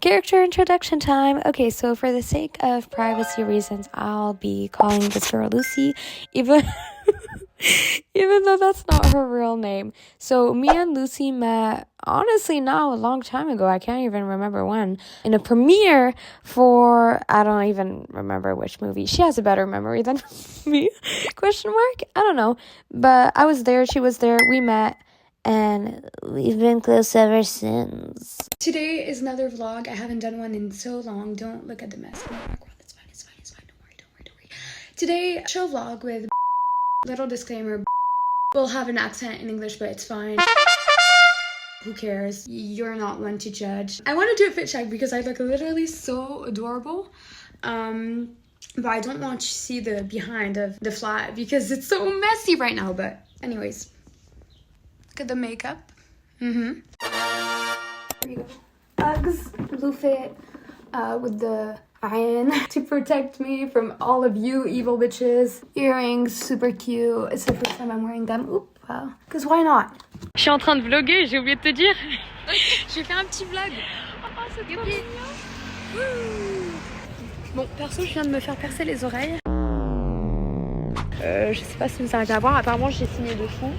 Character introduction time. Okay, so for the sake of privacy reasons, I'll be calling this girl Lucy, even though that's not her real name. So me and Lucy met, honestly, now a long time ago. I can't even remember when. In a premiere for, I don't even remember which movie. She has a better memory than me. Question mark? I don't know. But I was there, she was there, we met. And we've been close ever since. Today is another vlog. I haven't done one in so long. Don't look at the mess in the background. It's fine. Don't worry. Today, chill vlog with little disclaimer. We'll have an accent in English, but it's fine. Who cares? You're not one to judge. I want to do a fit check because I look literally so adorable. But I don't want you to see the behind of the flat because it's so messy right now. But anyways. Look at the makeup. There you go. Uggs, blue fit, with the iron to protect me from all of you evil bitches. Earrings, super cute. It's the first time I'm wearing them. Oop, well, because why not? Je suis en train de vlogger, j'ai oublié de te dire. J'ai fait un petit vlog. Oh, c'est trop mignon. Bon, perso, je viens de me faire percer les oreilles. Je sais pas si vous arrivez à voir. Apparemment, j'ai signé de fou.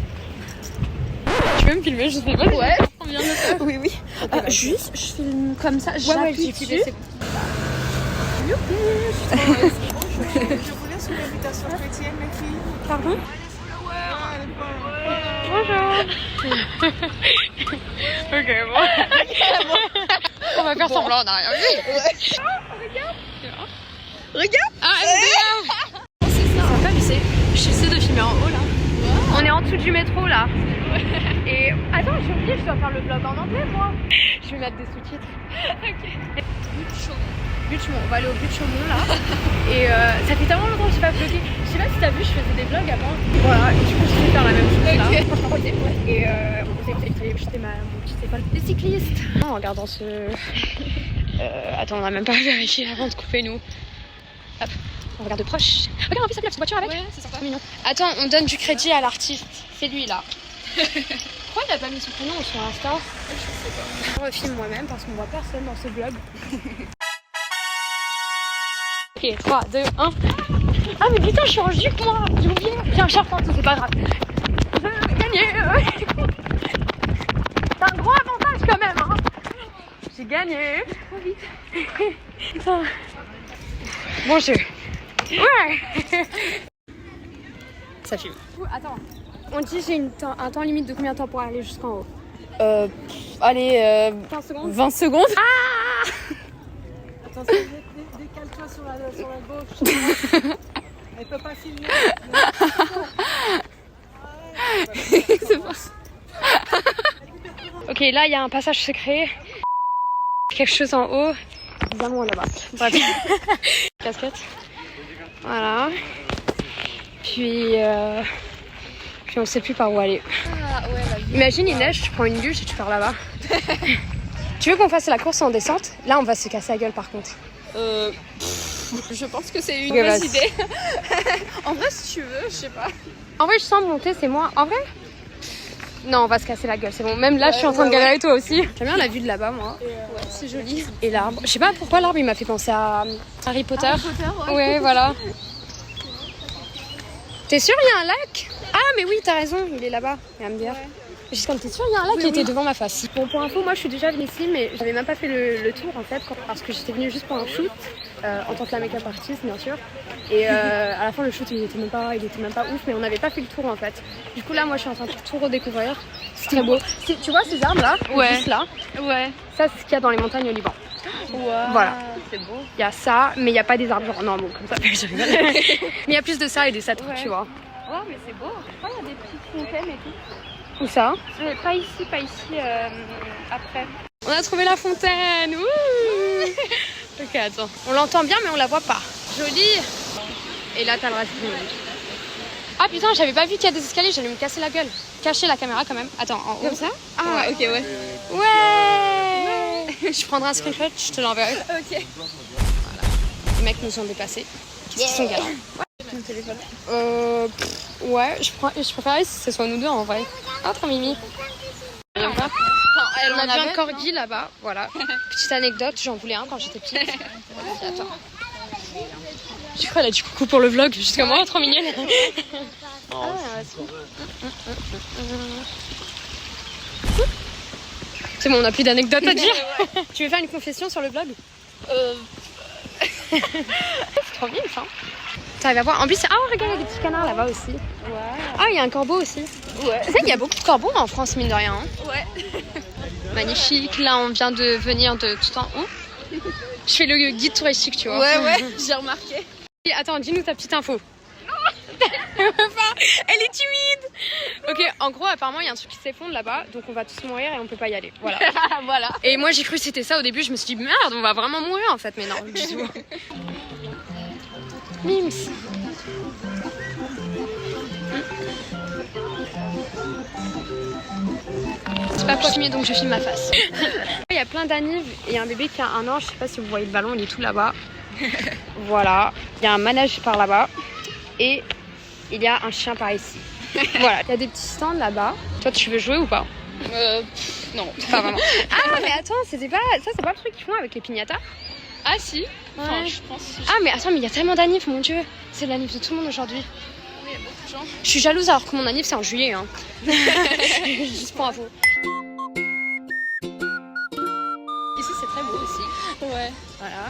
Tu peux me filmer, je sais pas. Ouais. On vient de le faire. Oui. Okay, juste, je filme comme ça. J'appuie dessus. Youpi, je voulais sur l'invitation chrétienne, les filles. Pardon? Bonjour. Ok, bon. On va faire semblant, on a rien vu. Regarde. Ah, c'est ça. C'est pas lycée. J'essaie de filmer en haut là. Wow. On est en dessous du métro là. Et attends, j'ai oublié, je dois faire le vlog en anglais moi. Je vais mettre des sous-titres. Ok. But de Chaumont, on va aller au but de Chaumont là. Et ça fait tellement longtemps que j'ai pas vlogué. Je sais pas si t'as vu, je faisais des vlogs avant. Voilà, et du coup je vais faire la même chose là. Franchement, et j'étais mon petit école de cycliste. En regardant ce. Attends, on a même pas vérifié avant de couper nous. Hop, on regarde de proche. Regarde, en plus ça pilote une voiture avec. Ouais, c'est sympa. Mignon. Attends, on donne du crédit à l'artiste. C'est lui là. Pourquoi il a pas mis son prénom sur Insta? Je sais pas. Je refilme moi-même parce qu'on voit personne dans ce vlog. Ok, 3, 2, 1. Ah mais putain, je suis en jupe moi. J'ai oublié. J'ai un short en tout, c'est pas grave. Je vais gagner. C'est un gros avantage quand même. Hein. J'ai gagné. Trop vite. Putain. Bon jeu. Ouais. Ça filme. Attends. On dit j'ai un temps limite de combien de temps pour aller jusqu'en haut? Allez, 20 secondes. 20 secondes. Ah! Attends, décale-toi sur la gauche. Elle peut pas filmer. C'est pas. Ok, là il y a un passage secret. Quelque chose en haut. Évidemment là-bas. Bref. Casquette. Voilà. Puis on sait plus par où aller. Ah, ouais, imagine il neige, tu prends une luge et tu pars là-bas. Tu veux qu'on fasse la course en descente? Là on va se casser la gueule par contre. Je pense que c'est une mauvaise idée. En vrai si tu veux, je sais pas. En vrai je sens monter, c'est moi. En vrai? Non, on va se casser la gueule, c'est bon. Même là je suis en train de galérer toi aussi. J'aime bien la vue de là-bas moi. Ouais, c'est joli. Et l'arbre. Je sais pas pourquoi l'arbre il m'a fait penser à Harry Potter. Harry Potter, ouais, voilà. T'es sûr il y a un lac? Ah mais oui t'as raison, il est là-bas. Il va me dire. Juste comme t'es sûr il y a un lac qui était devant ma face. Bon pour info moi je suis déjà venue ici mais j'avais même pas fait le tour en fait parce que j'étais venue juste pour un shoot en tant que la make-up artiste bien sûr. Et à la fin le shoot il était même pas ouf mais on n'avait pas fait le tour en fait. Du coup là moi je suis en train de tout redécouvrir. C'est très beau. Tu vois ces arbres là? Ouais. Juste là. Ouais. Ça c'est ce qu'il y a dans les montagnes au Liban. Wow, voilà. C'est beau. Il y a ça mais il n'y a pas des arbres genre non bon comme ça. Mais il y a plus de ça et des cèdres tu vois. Ouais mais c'est beau. Oh, il y a des petites fontaines et tout. Où ça? Pas ici, après. On a trouvé la fontaine. Ouh. Ok, attends. On l'entend bien, mais on la voit pas. Jolie. Et là, t'as le reste du monde. Ah putain, j'avais pas vu qu'il y a des escaliers, j'allais me casser la gueule. Cacher la caméra quand même. Attends, en haut. Comme ça? Ah, ouais. Ok, ouais. Ouais. Je prendrai un screenshot, je te l'enverrai. Ok. Voilà. Les mecs nous ont dépassés. Qu'est-ce qu'ils sont galants. Mon téléphone. Ouais, je préférais si ce soit nous deux en vrai. Ah, trop mimi. Enfin, Elle on a vu un avait, corgi là-bas, voilà. Petite anecdote, j'en voulais un quand j'étais petite. Attends. Je crois qu'elle a dit coucou pour le vlog, jusqu'à moi, trop mignonne. C'est bon, on n'a plus d'anecdotes à dire. Tu veux faire une confession sur le vlog? C'est trop bien ça. T'arrives à voir. En plus, ah regarde, il y a des petits canards là-bas aussi. Ouais. Ah, il y a un corbeau aussi. Ouais. Tu sais, il y a beaucoup de corbeaux en France, mine de rien. Hein. Ouais. Magnifique. Là, on vient de venir de tout en haut. Je fais le guide touristique, tu vois. Ouais, j'ai remarqué. Et attends, dis-nous ta petite info. Elle est timide. Ok, en gros, apparemment, il y a un truc qui s'effondre là-bas, donc on va tous mourir et on peut pas y aller. Voilà. Voilà. Et moi, j'ai cru que c'était ça au début. Je me suis dit merde, on va vraiment mourir en fait, mais non, du tout. Mims. C'est pas pour filmer, donc je filme ma face. Il y a plein d'anives et un bébé qui a 1 an. Je sais pas si vous voyez le ballon, il est tout là-bas. Voilà. Il y a un manège par là-bas et il y a un chien par ici. Voilà. Il y a des petits stands là-bas. Toi, tu veux jouer ou pas? Non. Pas vraiment. Ah, mais attends, c'était pas ça, c'est pas le truc qu'ils font avec les piñatas? Ah si. Enfin, Ouais. je pense. Ah, mais attends, mais il y a tellement d'anifs, mon dieu. C'est l'anif de tout le monde aujourd'hui. Il y a beaucoup de gens. Je suis jalouse alors que mon anif c'est en juillet. Hein. Juste pour info. Ici c'est très beau aussi. Ouais. Voilà.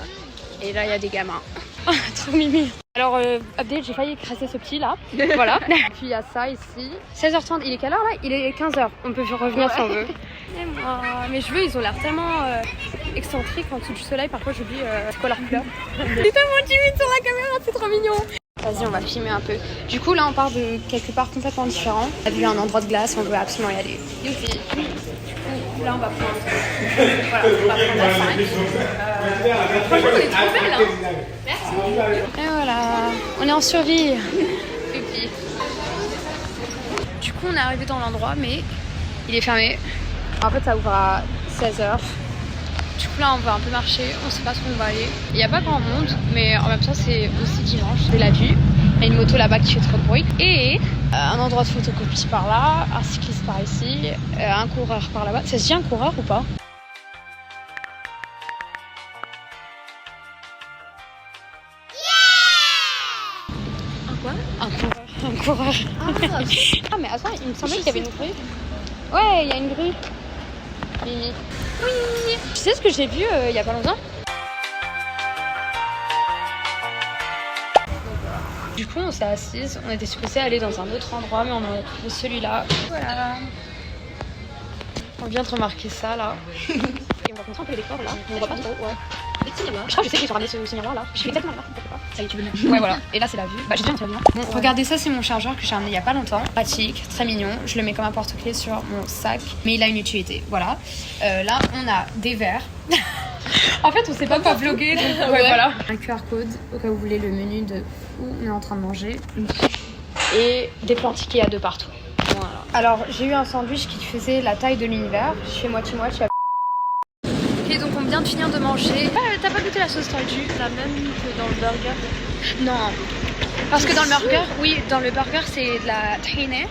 Et là il y a des gamins. Oh, trop mimi. Alors update, j'ai failli écraser ce petit là. Voilà. Puis il y a ça ici. 16h30, il est quelle heure là? Il est 15h. On peut revenir si on veut. Et moi, mes cheveux ils ont l'air tellement excentriques en dessous du soleil. Parfois j'oublie c'est quoi leur couleur. C'est tellement timide sur la caméra, c'est trop mignon. Vas-y, on va filmer un peu. Du coup, là, on part de quelque part complètement différent. On a vu un endroit de glace, on veut absolument y aller. Youpi. Du coup, là, on va prendre. Voilà, on va prendre la 5. Franchement, elle est trop belle, hein. Merci. Et voilà, on est en survie. Youpi. Du coup, on est arrivé dans l'endroit, mais il est fermé. En fait, ça ouvre à 16h. Du coup là on va un peu marcher, on sait pas où on va aller. Il n'y a pas grand monde, mais en même temps c'est aussi dimanche. C'est la vue. Il y a une moto là-bas qui fait trop de bruit. Et un endroit de photocopie par là, un cycliste par ici, un coureur par là-bas. Ça se dit un coureur ou pas? Un quoi? Un coureur. Un coureur. Ah mais attends, il me semblait qu'il y avait une grue. Ouais, il y a une grue. Mimi. Oui. Tu sais ce que j'ai vu il y a pas longtemps? Du coup, on s'est assise. On était supposé aller dans un autre endroit, mais on a trouvé celui-là. Voilà. On vient de remarquer ça là. Et on va montrer un peu les décors là. On voit pas trop, ouais. Je crois que je sais qu'ils ont ramené ce miroir là. Je fais exactement là. Ça y est, tu veux bien. Ouais, voilà. Et là, c'est la vue. Bah, j'ai déjà bien. Bon, regardez, ça, c'est mon chargeur que j'ai ramené il y a pas longtemps. Pratique, très mignon. Je le mets comme un porte-clés sur mon sac, mais il a une utilité. Voilà. Là, on a des verres. En fait, on sait pas quoi vlogger. Donc, ouais, voilà. Un QR code au cas où vous voulez le menu de où on est en train de manger. Et des plans tickets à 2 partout. Voilà. Alors, j'ai eu un sandwich qui faisait la taille de l'univers. Je fais moitié-moitié. Ok, donc on vient de finir de manger. T'as pas goûté la sauce tortue? La même que dans le burger. Non. Parce que dans le burger, oui, dans le burger, c'est de la tahine.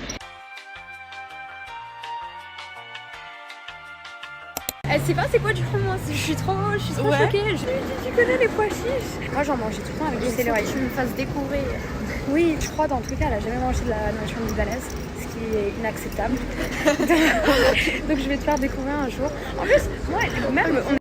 Elle sait pas c'est quoi du fromage, je suis trop choquée. Tu connais les pois chiches? Moi j'en mangeais tout le temps avec du céleri. Tu me fasses découvrir. Oui, je crois dans tous les cas, elle a jamais mangé de la nourriture libanaise, ce qui est inacceptable. Donc je vais te faire découvrir un jour. En plus, moi, même, on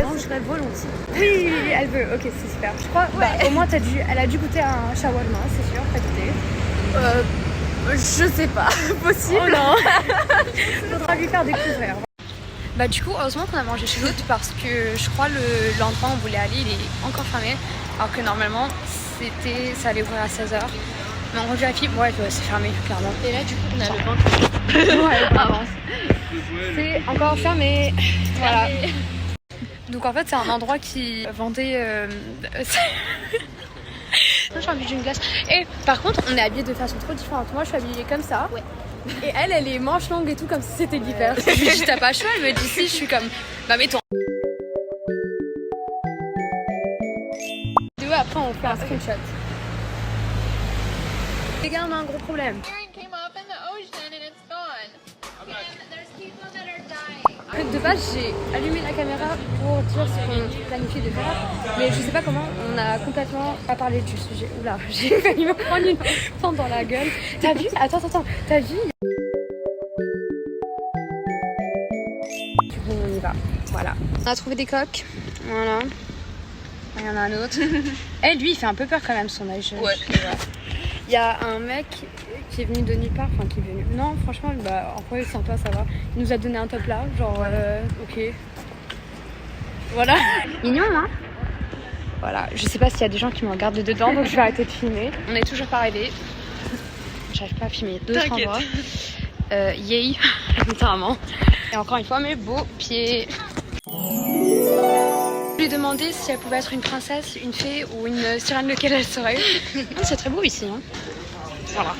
mangerait volontiers. Oui, elle veut. Ok, c'est super. Je crois. Bah, au moins, elle a dû goûter un shawarma, c'est sûr. T'as goûté? Je sais pas. Possible. Oh non. Faudra lui faire découvrir. Bah du coup, heureusement qu'on a mangé chez l'autre parce que je crois l'endroit où on voulait aller, il est encore fermé. Alors que normalement, ça allait ouvrir à 16h. Mais on revérifie, ouais, c'est fermé, clairement. Et là, du coup, on a le vin. Ouais, avance. C'est encore fermé. Voilà. Donc en fait, c'est un endroit qui vendait... J'ai envie d'une glace. Et par contre, on est habillés de façon trop différente. Moi, je suis habillée comme ça. Ouais. Et elle est manche longue et tout, comme si c'était l'hiver. Je lui dis, t'as pas chaud? Elle me dit, si, je suis comme, bah mets-toi. Après, on fait un screenshot. Les gars, on a un gros problème. De base, j'ai allumé la caméra pour dire ce qu'on planifie de faire, mais je sais pas comment, on a complètement pas parlé du sujet. Oula, j'ai failli me prendre une fente dans la gueule. T'as vu? Attends, t'as vu? Du coup, on y va. Voilà. On a trouvé des coques. Voilà. Il y en a un autre. Et lui, il fait un peu peur quand même, son âge. Ouais. Il y a un mec qui est venu de nulle part, enfin qui est venu. Non, franchement, bah, en vrai, il est sympa, ça va. Il nous a donné un top là, genre, ok. Voilà. Mignon, hein? Voilà, je sais pas s'il y a des gens qui me regardent de dedans, donc je vais arrêter de filmer. On n'est toujours pas arrivé. J'arrive pas à filmer d'autres endroits. Yay, littéralement. Et encore une fois, mes beaux pieds. Je lui ai demandé si elle pouvait être une princesse, une fée ou une sirène, lequel elle serait. C'est très beau ici, hein. Voilà.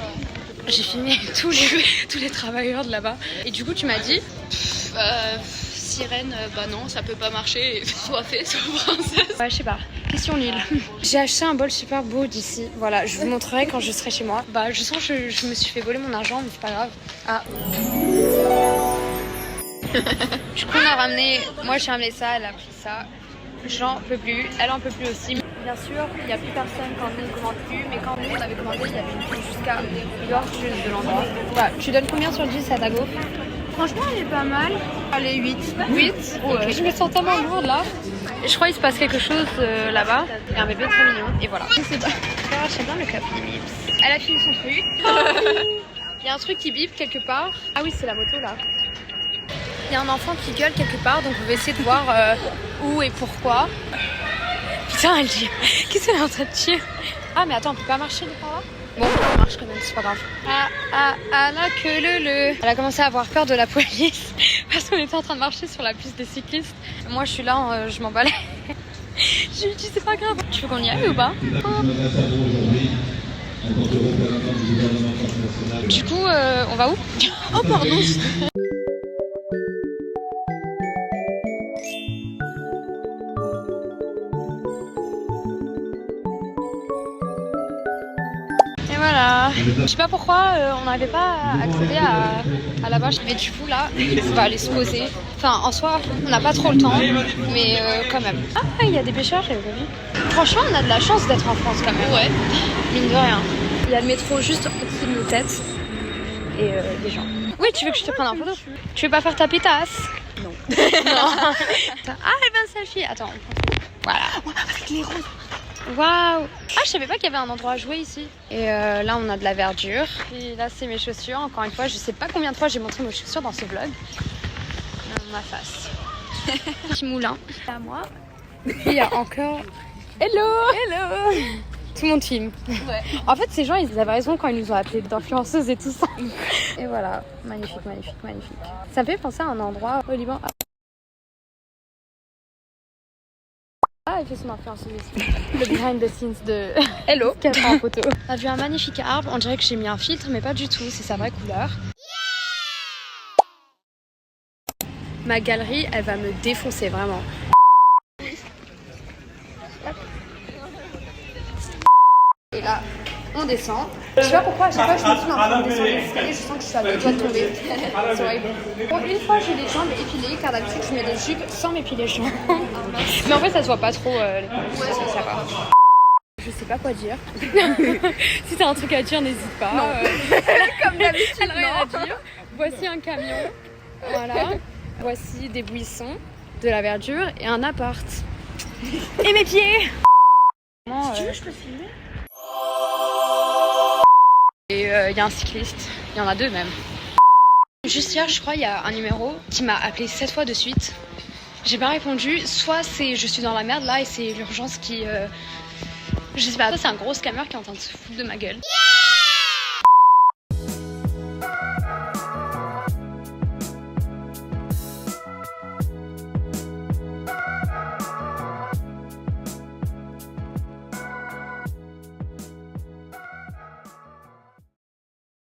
J'ai filmé tous les travailleurs de là-bas. Et du coup, tu m'as dit Sirène, bah non, ça peut pas marcher. Soit fée, soit princesse. ouais, je sais pas. Question nulle. J'ai acheté un bol super beau d'ici. Voilà, je vous montrerai quand je serai chez moi. Bah, je sens que je me suis fait voler mon argent, mais c'est pas grave. Ah. Du coup, on a ramené. Moi, j'ai ramené ça, elle a pris ça. J'en peux plus, elle en peut plus aussi. Bien sûr, il n'y a plus personne quand nous on commande plus, mais quand nous on avait commandé, il y avait une fille jusqu'à l'orge de l'endroit. Voilà, tu donnes combien sur 10 à ta go? Franchement, elle est pas mal. Allez, 8. 8 ouais. Je me sens tellement lourde là. Je crois qu'il se passe quelque chose là-bas. Il y a un bébé très mignon, et voilà. Je sais pas. J'aime bien le cap. Elle a fini son truc. Il y a un truc qui bip quelque part. Ah oui, c'est la moto là. Il y a un enfant qui gueule quelque part, donc on va essayer de voir où et pourquoi. Putain, elle dit. Qu'est-ce qu'elle est en train de dire? Ah, mais attends, on peut pas marcher de par là? Bon, on marche quand même, c'est pas grave. Ah, là que le. Elle a commencé à avoir peur de la police parce qu'on était en train de marcher sur la piste des cyclistes. Moi, je suis là, je m'emballais. Je lui dis, c'est pas grave. Tu veux qu'on y aille ou pas? Du coup, on va où? Oh, pardon. Voilà. Je sais pas pourquoi on n'avait pas accédé à la vache, mais du coup là on va aller se poser. Enfin en soi on n'a pas trop le temps, mais quand même. Ah il y a des pêcheurs, j'avais pas vu. Franchement on a de la chance d'être en France quand même. Ouais. Mine de rien. Il y a le métro juste au-dessus de nos têtes et les gens. Oui tu veux que je te prenne en photo? Tu veux pas faire ta pétasse? Non. Non. Ah elle veut un selfie. Attends. Voilà. Avec les roses. Waouh! Ah, je savais pas qu'il y avait un endroit à jouer ici. Et là, on a de la verdure. Et là, c'est mes chaussures. Encore une fois, je sais pas combien de fois j'ai montré mes chaussures dans ce vlog. Ma face. Petit moulin. C'est à moi. Et il y a encore. Hello! Hello! Tout mon team. Ouais. En fait, ces gens, ils avaient raison quand ils nous ont appelés d'influenceuses et tout ça. Et voilà. Magnifique, magnifique, magnifique. Ça me fait penser à un endroit au Liban. Ah, elle fait son influenceuse ici. Le behind the scenes de Hello qui a pris en photo. On a vu un magnifique arbre, on dirait que j'ai mis un filtre, mais pas du tout, c'est sa vraie couleur. Ma galerie, elle va me défoncer vraiment. Et là, on descend. Je sais pas pourquoi, à chaque fois que je me suis en train de descendre les escaliers, je sens que je suis à deux doigts de tomber. C'est horrible. Bon, une fois j'ai les jambes épilées, car d'habitude je mets des jupes sans m'épiler les jambes. Mais en fait ça se voit pas trop les ouais, ça va. Je sais pas quoi dire. Si t'as un truc à dire, n'hésite pas. Non. Comme d'habitude, elle a rien à dire. Voici un camion. Voilà. Voici des buissons, de la verdure et un appart. Et mes pieds. Si tu veux, je peux filmer. Et il y a un cycliste, il y en a deux même. Juste hier, je crois, il y a un numéro qui m'a appelé 7 fois de suite. J'ai pas répondu, soit c'est je suis dans la merde là et c'est l'urgence qui... je sais pas, soit c'est un gros scammer qui est en train de se foutre de ma gueule. Yeah!